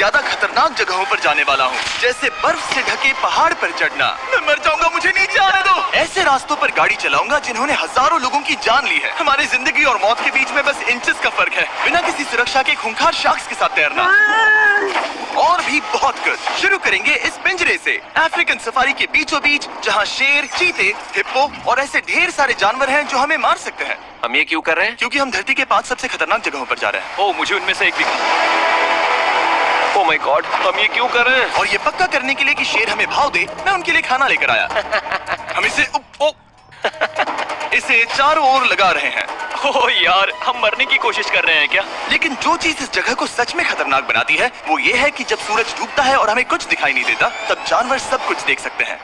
ज्यादा खतरनाक जगहों पर जाने वाला हूँ, जैसे बर्फ से ढके पहाड़ पर चढ़ना। मैं मर जाऊंगा, मुझे नीचे आने दो। ऐसे रास्तों पर गाड़ी चलाऊंगा जिन्होंने हजारों लोगों की जान ली है। हमारी जिंदगी और मौत के बीच में बस इंचेस का फर्क है। बिना किसी सुरक्षा के खूंखार शार्क्स के साथ तैरना और भी बहुत कुछ। शुरू करेंगे इस पिंजरे से, अफ्रीकन सफारी के बीचों बीच, जहाँ शेर, चीते, हिप्पो और ऐसे ढेर सारे जानवर हैं जो हमें मार सकते हैं। हम ये क्यों कर रहे हैं? क्योंकि हम धरती के 5 सबसे खतरनाक जगहों पर जा रहे हैं। ओह, मुझे उनमें से एक दिखा। ओह माय गॉड, हम ये क्यों कर रहे हैं? और ये पक्का करने के लिए कि शेर हमें भाव दे, मैं उनके लिए खाना लेकर आया। हम इसे चारों ओर लगा रहे हैं। ओह यार, हम मरने की कोशिश कर रहे हैं क्या? लेकिन जो चीज इस जगह को सच में खतरनाक बनाती है वो ये है कि जब सूरज डूबता है और हमें कुछ दिखाई नहीं देता, तब जानवर सब कुछ देख सकते हैं।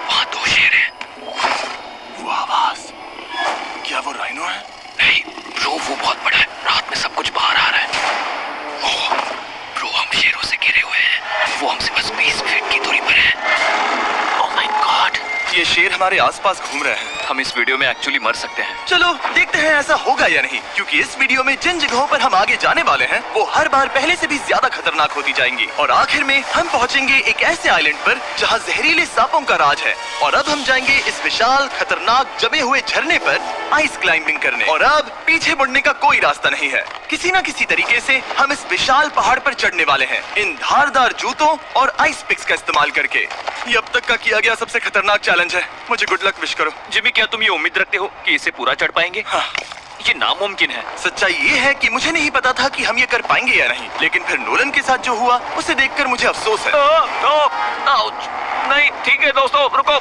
वहाँ 2 शेर हैं। वो आवाज, क्या वो राइनो है? नहीं ब्रो, वो बहुत बड़ा है। रात में सब कुछ बाहर आ रहा है। ओह ब्रो, हम शेरों से घिरे हुए हैं। वो हमसे बस 20 फीट की दूरी पर है। ओह माय गॉड, ये शेर हमारे आसपास घूम रहे हैं। हम इस वीडियो में एक्चुअली मर सकते हैं। चलो देखते हैं ऐसा होगा या नहीं, क्योंकि इस वीडियो में जिन जगहों पर हम आगे जाने वाले हैं वो हर बार पहले से भी ज्यादा खतरनाक होती जाएंगी। और आखिर में हम पहुंचेंगे एक ऐसे आइलैंड पर जहां जहरीले सांपों का राज है। और अब हम जाएंगे इस विशाल, खतरनाक, जमे हुए झरने पर आइस क्लाइंबिंग करने। और अब पीछे मुड़ने का कोई रास्ता नहीं है। किसी न किसी तरीके से हम इस विशाल पहाड़ पर चढ़ने वाले हैं, इन धारदार जूतों और आइस पिक्स का इस्तेमाल करके। ये अब तक का किया गया सबसे खतरनाक चैलेंज है। मुझे गुड लक विश करो। जिमी, क्या तुम ये उम्मीद रखते हो कि इसे पूरा चढ़ पाएंगे? हाँ। ये नामुमकिन है। सच्चाई ये है कि मुझे नहीं पता था कि हम ये कर पाएंगे या नहीं, लेकिन फिर नोलन के साथ जो हुआ उसे देखकर मुझे अफसोस है। आउच। नहीं ठीक है दोस्तों, रुको,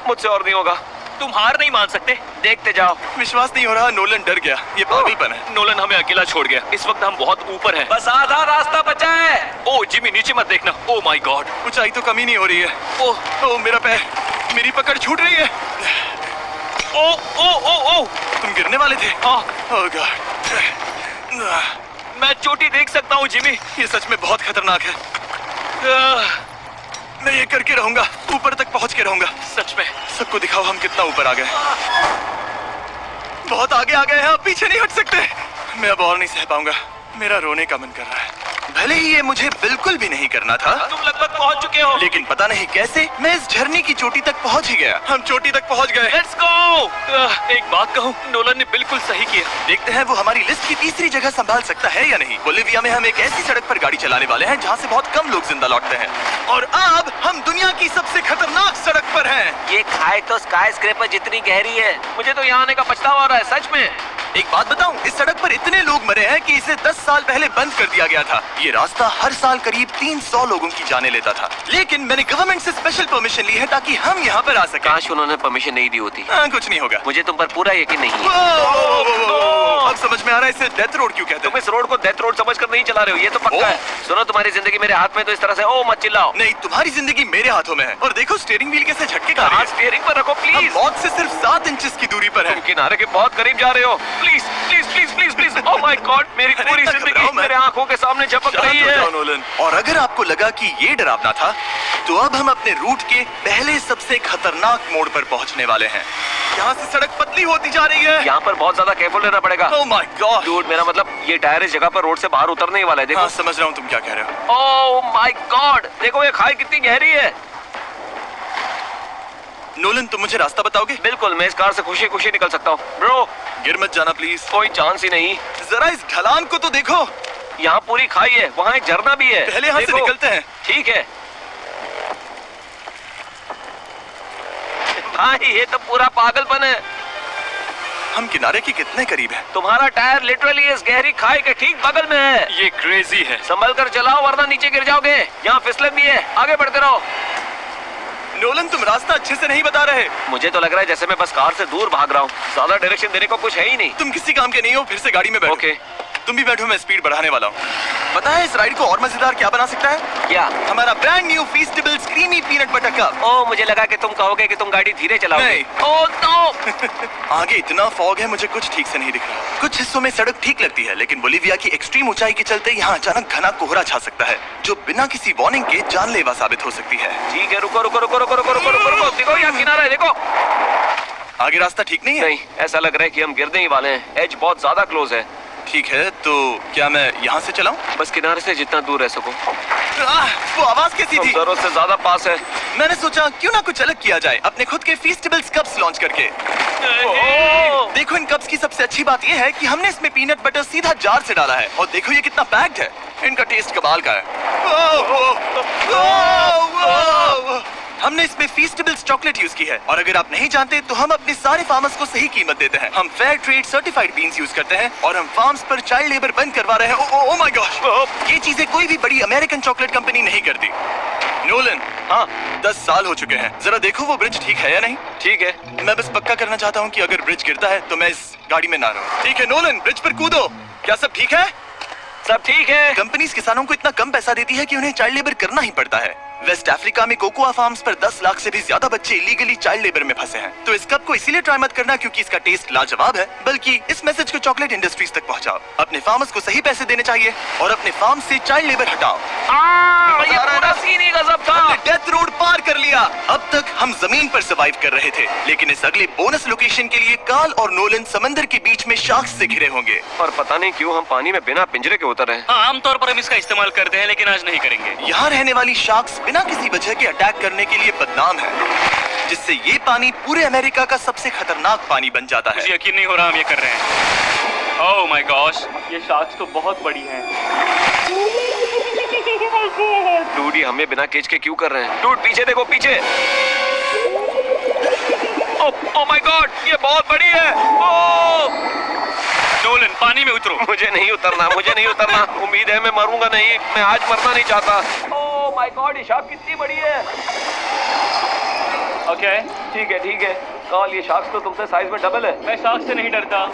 मुझसे और नहीं होगा। तुम हार नहीं मान सकते, देखते जाओ। विश्वास नहीं हो रहा, नोलन डर गया। ये पागलपन है। नोलन हमें अकेला छोड़ गया। इस वक्त हम बहुत ऊपर हैं। बस आधा रास्ता बचा है। ओह जिमी, नीचे मत देखना। ओह माय गॉड, ऊंचाई तो कमी नहीं हो रही है। ओह मेरा पैर, मेरी पकड़ छूट रही है। ओह ओह ओह ओह, तुम गिरने वाले थे। ओह गॉड, मैं चोटी देख सकता हूँ जिमी। ये सच में बहुत खतरनाक है। मैं ये करके रहूंगा, ऊपर तक पहुंच के रहूंगा। सच में। सबको दिखाओ हम कितना ऊपर आ गए। बहुत आगे आ गए हैं, अब पीछे नहीं हट सकते। मैं अब और नहीं सह पाऊंगा, मेरा रोने का मन कर रहा है। भले ही ये मुझे बिल्कुल भी नहीं करना था। तुम लगभग पहुंच चुके हो, लेकिन पता नहीं कैसे मैं इस झरने की चोटी तक पहुंच ही गया। हम चोटी तक पहुंच गए। Let's go. एक बात कहूँ, नोलन ने बिल्कुल सही किया। देखते हैं वो हमारी लिस्ट की तीसरी जगह संभाल सकता है या नहीं। बोलिविया में हम एक ऐसी सड़क पर गाड़ी चलाने वाले हैं जहाँ से बहुत कम लोग जिंदा लौटते हैं। और अब हम दुनिया की सबसे खतरनाक सड़क पर हैं। ये खाई तो स्काई स्क्रैपर जितनी गहरी है। मुझे तो यहाँ आने का पछतावा हो रहा है, सच में। एक बात बताऊं, इस सड़क पर इतने लोग मरे हैं कि इसे 10 साल पहले बंद कर दिया गया था। ये रास्ता हर साल करीब 300 लोगों की जाने लेता था, लेकिन मैंने गवर्नमेंट से स्पेशल परमिशन ली है ताकि हम यहाँ पर आ सकें। काश उन्होंने परमिशन नहीं दी होती। कुछ नहीं होगा। मुझे तुम पर पूरा यकीन नहीं है। अब समझ में आ रहा है इसे डेथ रोड क्यों कहते तुम इस रोड को डेथ रोड समझकर नहीं चला रहे हो, ये तो पक्का है। सुनो, तुम्हारी जिंदगी मेरे हाथ में, तो इस तरह से ओ मत चिल्लाओ। नहीं, तुम्हारी जिंदगी मेरे हाथों में है। और देखो स्टीयरिंग व्हील कैसे झटके खा रही है। स्टीयरिंग पर रखो प्लीज। हम मौत से सिर्फ 7 इंचेस की दूरी पर है। तुम किनारे के बहुत करीब जा रहे हो। Please please please please please. Oh my God, मेरी पूरी जिंदगी मेरे आंखों के सामने झपक रही है। और अगर आपको लगा कि ये डरावना था, तो अब हम अपने रूट के पहले सबसे खतरनाक मोड़ पर पहुंचने वाले हैं। यहाँ से सड़क पतली होती जा रही है। यहाँ पर बहुत ज्यादा केयरफुल रहना पड़ेगा। Oh my God. डूड, मेरा मतलब ये टायर इस जगह पर रोड से बाहर उतरने ही वाला है। देखो। हाँ, समझ रहा हूँ तुम क्या कह रहे हो। ओह माय गॉड, देखो ये खाई कितनी गहरी है। नोलन, तुम मुझे रास्ता बताओगे? बिल्कुल, मैं इस कार से खुशी खुशी निकल सकता हूँ। ब्रो, गिर मत जाना प्लीज। कोई चांस ही नहीं। जरा इस ढलान को तो देखो। यहाँ पूरी खाई है, वहाँ एक झरना भी है। पहले यहाँ से निकलते हैं। ठीक है भाई, ये तो पूरा पागलपन है। हम किनारे के कितने करीब हैं? तुम्हारा टायर लिटरली इस गहरी खाई के ठीक बगल में है। ये क्रेजी है। संभल कर चलाओ वरना नीचे गिर जाओगे। यहाँ फिसलन भी है, आगे बढ़ते रहो। नोलन, तुम रास्ता अच्छे से नहीं बता रहे। मुझे तो लग रहा है जैसे मैं बस कार से दूर भाग रहा हूँ। ज्यादा डायरेक्शन देने को कुछ है ही नहीं। तुम किसी काम के नहीं हो, फिर से गाड़ी में बैठो। ओके। तुम भी बैठो, मैं स्पीड बढ़ाने वाला हूँ। पता है इस राइड को और मजेदार क्या बना सकता है? क्या? हमारा brand new feastable creamy peanut butter cup. Oh, मुझे लगा कि तुम कहोगे कि तुम गाड़ी धीरे चलाओगे। नहीं। Oh no. आगे इतना फॉग है, मुझे कुछ ठीक से नहीं दिख रहा। कुछ हिस्सों में सड़क ठीक लगती है, लेकिन बोलिविया की एक्सट्रीम ऊंचाई के चलते यहाँ अचानक घना कोहरा छा सकता है, जो बिना किसी वार्निंग के जानलेवा साबित हो सकती है। ठीक है, रुको रुको रुको रुको रुको रुको रुको। देखो यहाँ किनारा है, देखो। आगे रास्ता ठीक नहीं है। नहीं, ऐसा लग रहा है कि हम गिरने ही वाले हैं। एज बहुत ज्यादा क्लोज है। ठीक है, तो क्या मैं यहाँ से चलाऊं? बस किनारे से जितना दूर रह सकूं। वो आवाज कैसी थी? जरूरत से ज्यादा पास है। मैंने सोचा क्यों ना कुछ अलग किया जाए, अपने खुद के फीस्टेबल्स कप्स लॉन्च करके। देखो, इन कप्स की सबसे अच्छी बात यह है कि हमने इसमें पीनट बटर सीधा जार से डाला है, और देखो ये कितना पैक्ड है। इनका टेस्ट कमाल का है। हमने इसमें फीस्टेबल्स चॉकलेट यूज की है, और अगर आप नहीं जानते तो हम अपने सारे फार्मर्स को सही कीमत देते हैं। हम fair trade certified beans use करते हैं, और हम फार्म्स पर चाइल्ड लेबर बंद करवा रहे हैं। ओह माय गॉश, ये चीजें कोई भी बड़ी अमेरिकन चॉकलेट कंपनी नहीं करती। नोलन, हाँ, 10 साल हो चुके हैं। जरा देखो वो ब्रिज ठीक है या नहीं। ठीक है। मैं बस पक्का करना चाहता हूँ कि अगर ब्रिज गिरता है तो मैं इस गाड़ी में ना रहूं। ठीक है नोलन, ब्रिज पर कूदो। क्या सब ठीक है? सब ठीक है। कंपनीज किसानों को इतना कम पैसा देती है कि उन्हें चाइल्ड लेबर करना ही पड़ता है। वेस्ट अफ्रीका में कोकोआ फार्म्स पर 10 लाख से भी ज्यादा बच्चे इलीगली चाइल्ड लेबर में फंसे हैं। तो इस कप को इसीलिए ट्राई मत करना क्योंकि इसका टेस्ट लाजवाब है, बल्कि इस मैसेज को चॉकलेट इंडस्ट्रीज तक पहुंचाओ। अपने फार्मर्स को सही पैसे देने चाहिए और अपने फार्म से चाइल्ड लेबर हटाओ। ये पूरा सीन ही गजब था। हमने डेथ रोड पार कर लिया। अब तक हम जमीन पर सर्वाइव कर रहे थे, लेकिन इस अगले बोनस लोकेशन के लिए कार्ल और नोलन समंदर के बीच में शार्क्स से घिरे होंगे। और पता नहीं क्यों हम पानी में बिना पिंजरे के उतर रहे हैं। हाँ, आमतौर पर हम इसका इस्तेमाल करते हैं, लेकिन आज नहीं करेंगे। यहाँ रहने वाली शार्क्स बिना किसी वजह के अटैक करने के लिए बदनाम है, जिससे ये पानी पूरे अमेरिका का सबसे खतरनाक पानी बन जाता है। मुझे यकीन नहीं हो रहा हम ये कर रहे हैं। ओह माय गॉश, ये शार्क्स तो बहुत बड़ी हैं। डूड, ये हमें बिना केज के क्यों कर रहे हैं? डूड, पीछे देखो, पीछे। ओह माय गॉड, ये बहुत बड़ी है। नोलन, पानी में उतरो। मुझे नहीं उतरना, मुझे नहीं उतरना। उम्मीद है मैं मरूंगा नहीं। मैं आज मरना नहीं चाहता। ओह माय गॉड, ये शार्क कितनी बड़ी है। ओके, ठीक है, ठीक है। कार्ल, ये शार्क तो तुमसे साइज में डबल है। मैं शार्क से नहीं डरता,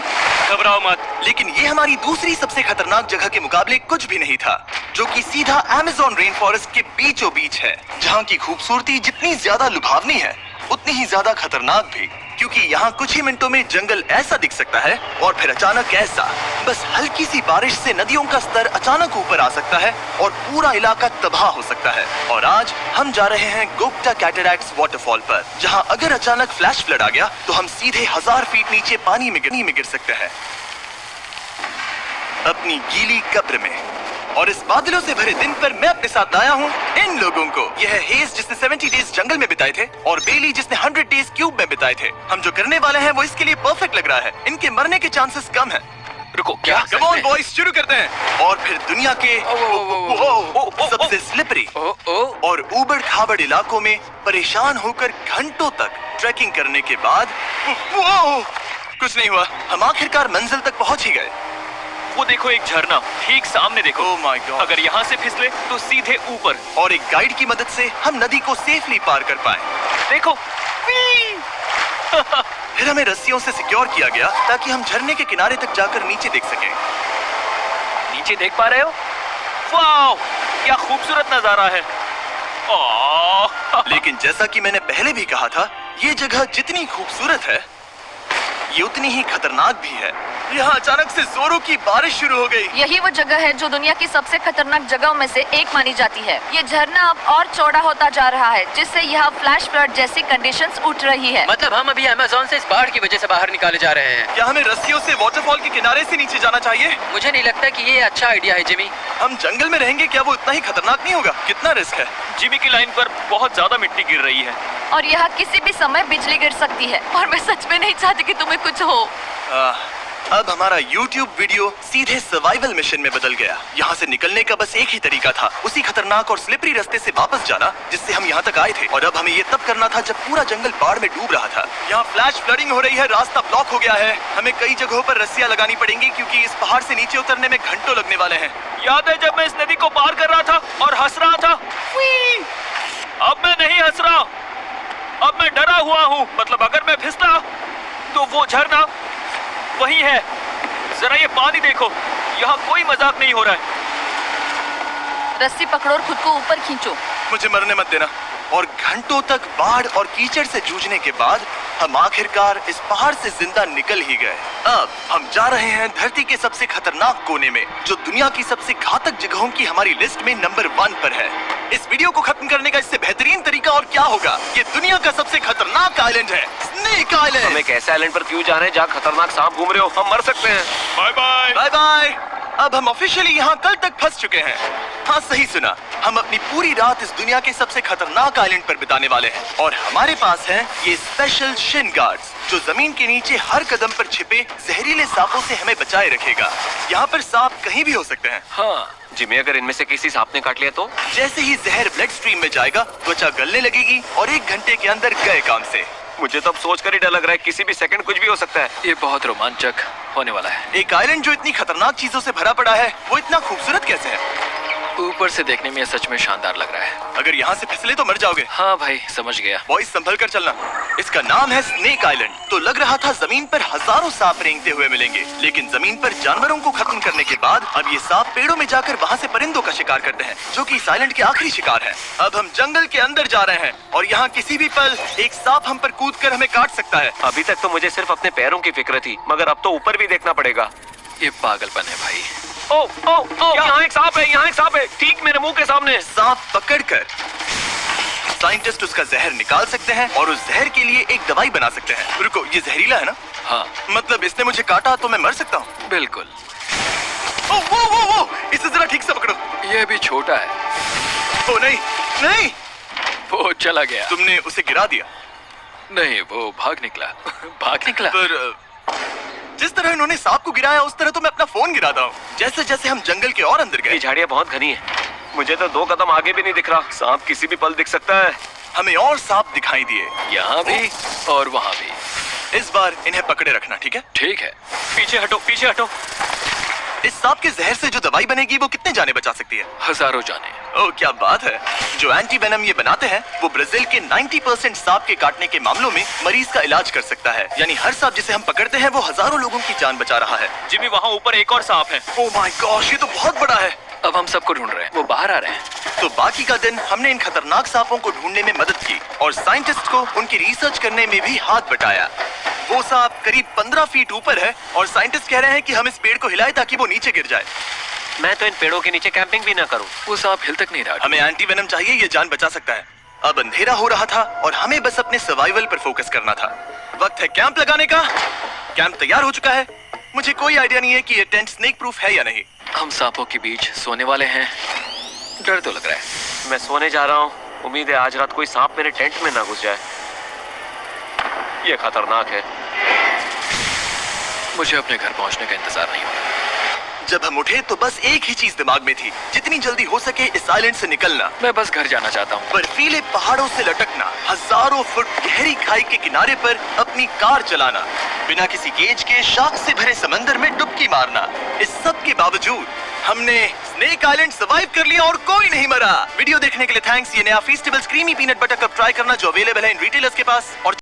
घबराओ मत। लेकिन ये हमारी दूसरी सबसे खतरनाक जगह के मुकाबले कुछ भी नहीं था, जो कि सीधा अमेज़न रेन फॉरेस्ट के बीचों बीच है, जहाँ की खूबसूरती जितनी ज्यादा लुभावनी है उतनी ही ज्यादा खतरनाक भी, क्योंकि यहाँ कुछ ही मिनटों में जंगल ऐसा दिख सकता है और फिर अचानक ऐसा। बस हल्की सी बारिश से नदियों का स्तर अचानक ऊपर आ सकता है और पूरा इलाका तबाह हो सकता है। और आज हम जा रहे हैं गोप्टा कैटरैक्ट्स वाटरफॉल पर, जहाँ अगर अचानक फ्लैश फ्लड आ गया तो हम सीधे 1000 फीट नीचे पानी में गिर सकते हैं, अपनी गीली कब्र में। और इस बादलों से भरे दिन पर मैं अपने साथ लाया हूँ इन लोगों को। यह है हेज, जिसने 70 डेज जंगल में बिताए थे, और बेली, जिसने 100 डेज क्यूब में बिताए थे। हम जो करने वाले हैं वो इसके लिए परफेक्ट लग रहा है। इनके मरने के चांसेस कम हैं। रुको, क्या? कम ऑन बॉयज, शुरू करते हैं। और फिर दुनिया के सबसे स्लिपरी और ऊबड़ खाबड़ इलाकों में परेशान होकर घंटों तक ट्रैकिंग करने के बाद कुछ नहीं हुआ। हम आखिरकार मंजिल तक पहुंच ही गए। वो देखो, एक झरना ठीक सामने देखो। ओह माय गॉड, अगर यहाँ से फिसले तो सीधे ऊपर। और एक गाइड की मदद से हम नदी को सेफली पार कर पाए। देखो। फिर हमें रस्सियों से सिक्योर किया गया ताकि हम झरने के किनारे तक जाकर नीचे देख सकें। नीचे देख पा रहे हो? वाह, क्या खूबसूरत नजारा है। लेकिन जैसा कि मैंने पहले भी कहा था, ये जगह जितनी खूबसूरत है ये उतनी ही खतरनाक भी है। यहाँ अचानक से जोरों की बारिश शुरू हो गई। यही वो जगह है जो दुनिया की सबसे खतरनाक जगहों में से एक मानी जाती है। ये झरना अब और चौड़ा होता जा रहा है, जिससे यहाँ फ्लैश फ्लड जैसी कंडीशंस उठ रही है। मतलब हम अभी अमेज़न से इस बाढ़ की वजह से बाहर निकाले जा रहे हैं। क्या हमें रस्सियों से वाटरफॉल के किनारे से नीचे जाना चाहिए? मुझे नहीं लगता कि ये अच्छा आइडिया है जिमी। हम जंगल में रहेंगे, क्या वो इतना ही खतरनाक नहीं होगा? कितना रिस्क है? जिमी की लाइन पर बहुत ज्यादा मिट्टी गिर रही है, और यहाँ किसी भी समय बिजली गिर सकती है, और मैं सच में नहीं चाहती कि तुम्हें कुछ हो। अब हमारा YouTube वीडियो सीधे सर्वाइवल मिशन में बदल गया। यहाँ से निकलने का बस एक ही तरीका था, उसी खतरनाक और स्लिपरी रास्ते से वापस जाना जिससे हम यहाँ तक आए थे। और अब हमें ये तब करना था जब पूरा जंगल बाढ़ में डूब रहा था। यहाँ फ्लैश फ्लडिंग हो रही है, रास्ता ब्लॉक हो गया है। हमें कई जगहों पर रस्सियाँ लगानी पड़ेंगी क्योंकि इस पहाड़ से नीचे उतरने में घंटों लगने वाले हैं। याद है जब मैं इस नदी को पार कर रहा था और हंस रहा था? अब मैं नहीं हंस रहा, अब मैं डरा हुआ हूँ। मतलब अगर मैं फिसला तो वो झरना वही है। जरा ये पानी देखो, यहाँ कोई मजाक नहीं हो रहा है। रस्सी पकड़ो और खुद को ऊपर खींचो। मुझे मरने मत देना। और घंटों तक बाढ़ और कीचड़ से जूझने के बाद हम आखिरकार इस पहाड़ से जिंदा निकल ही गए। अब हम जा रहे हैं धरती के सबसे खतरनाक कोने में, जो दुनिया की सबसे घातक जगहों की हमारी लिस्ट में नंबर 1 पर है। इस वीडियो को खत्म करने का इससे बेहतरीन तरीका और क्या होगा? ये दुनिया का सबसे खतरनाक आइलैंड है, स्नेक आइलैंड। हम एक ऐसे आइलैंड पर क्यों जा रहे हैं जहाँ खतरनाक सांप घूम रहे हो? हम मर सकते हैं। Bye bye. Bye bye. अब हम ऑफिशियली यहाँ कल तक फंस चुके हैं। हाँ, सही सुना, हम अपनी पूरी रात इस दुनिया के सबसे खतरनाक आइलैंड पर बिताने वाले हैं। और हमारे पास हैं ये स्पेशल शिन गार्ड्स, जो जमीन के नीचे हर कदम पर छिपे जहरीले सांपों से हमें बचाए रखेगा। यहाँ पर सांप कहीं भी हो सकते हैं। हाँ जिमी, अगर इनमें से किसी सांप ने काट लिया तो? जैसे ही जहर ब्लड स्ट्रीम में जाएगा, त्वचा गलने लगेगी और 1 घंटे के अंदर गए काम से। मुझे तो अब सोचकर ही डर लग रहा है, किसी भी सेकंड कुछ भी हो सकता है। ये बहुत रोमांचक होने वाला है। एक आइलैंड जो इतनी खतरनाक चीजों से भरा पड़ा है, वो इतना खूबसूरत कैसे है? ऊपर से देखने में ये सच में शानदार लग रहा है। अगर यहाँ से फिसले तो मर जाओगे। हाँ भाई, समझ गया। बॉयज, संभल कर चलना। इसका नाम है स्नेक आइलैंड। तो लग रहा था जमीन पर हजारों सांप रेंगते हुए मिलेंगे, लेकिन जमीन पर जानवरों को खत्म करने के बाद अब ये सांप पेड़ों में जाकर वहाँ से परिंदों का शिकार करते हैं, जो कि इस आइलैंड के आखिरी शिकार है। अब हम जंगल के अंदर जा रहे हैं और यहाँ किसी भी पल एक सांप हम पर कूद कर हमें काट सकता है। अभी तक तो मुझे सिर्फ अपने पैरों की फिक्र थी, मगर अब तो ऊपर भी देखना पड़ेगा। ये पागलपन है भाई। ओ ओ ओ, यहाँ एक सांप है, यहाँ एक सांप है, ठीक मेरे मुंह के सामने। सांप पकड़कर साइंटिस्ट उसका जहर निकाल सकते हैं और उस जहर के लिए एक दवाई बना सकते हैं। रुको, ये जहरीला है ना? हाँ मतलब इसने मुझे काटा तो मैं मर सकता हूँ? बिल्कुल। ओ, वो, इसे जरा ठीक से पकड़ो। ये भी छोटा है। ओ नहीं, नहीं, वो चला गया। तुमने उसे गिरा दिया। नहीं, वो भाग निकला। भाग निकला। पर जिस तरह इन्होंने सांप को गिराया, उस तरह तो मैं अपना फोन गिराता हूँ। जैसे जैसे हम जंगल के और अंदर ये गए, झाड़ियाँ बहुत घनी है, मुझे तो 2 कदम आगे भी नहीं दिख रहा। सांप किसी भी पल दिख सकता है। हमें और सांप दिखाई दिए। यहाँ भी और वहाँ भी। इस बार इन्हें पकड़े रखना, ठीक है? ठीक है। पीछे हटो, पीछे हटो। इस सांप के जहर से जो दवाई बनेगी, वो कितने जाने बचा सकती है? हजारों जाने। ओह, क्या बात है। जो एंटी वेनम ये बनाते हैं, वो ब्राजील के 90% सांप के काटने के मामलों में मरीज का इलाज कर सकता है। यानी हर सांप जिसे हम पकड़ते हैं, वो हजारों लोगों की जान बचा रहा है। जिमी, वहाँ ऊपर एक और सांप है। ओह माय गॉश, ये तो बहुत बड़ा है। अब हम सबको ढूंढ रहे हैं, वो बाहर आ रहे हैं। तो बाकी का दिन हमने इन खतरनाक सांपों को ढूंढने में मदद की और साइंटिस्ट को उनकी रिसर्च करने में भी हाथ बटाया। वो सांप करीब 15 फीट ऊपर है और साइंटिस्ट कह रहे हैं कि हम इस पेड़ को हिलाएं ताकि वो नीचे गिर जाए। मैं तो इन पेड़ों के नीचे कैंपिंग भी ना करूं। वो सांप हिल तक नहीं रहा। हमें एंटी वेनम चाहिए, ये जान बचा सकता है। अब अंधेरा हो रहा था और हमें बस अपने सर्वाइवल पर फोकस करना था। वक्त है कैंप लगाने का। कैंप तैयार हो चुका है। मुझे कोई आइडिया नहीं है कि ये टेंट स्नेक प्रूफ है या नहीं। हम सांपों के बीच सोने वाले हैं। डर तो लग रहा है। मैं सोने जा रहा हूँ, उम्मीद है आज रात कोई सांप मेरे टेंट में ना घुस जाए। ये खतरनाक है। मुझे अपने घर पहुंचने का इंतजार नहीं हो रहा। जब हम उठे तो बस एक ही चीज दिमाग में थी, जितनी जल्दी हो सके इस आइलैंड से निकलना। मैं बस घर जाना चाहता हूँ। बर्फीले पहाड़ों से लटकना, हजारों फुट गहरी खाई के किनारे पर अपनी कार चलाना, बिना किसी केज के शार्क से भरे समंदर में डुबकी मारना। इस सब के बावजूद हमने स्नेक आइलैंड सर्वाइव कर लिया और कोई नहीं मरा। वीडियो देखने के लिए थैंक्स। ये नया festival creamy peanut butter cup try करना, जो अवेलेबल है इन रिटेलर्स के पास। और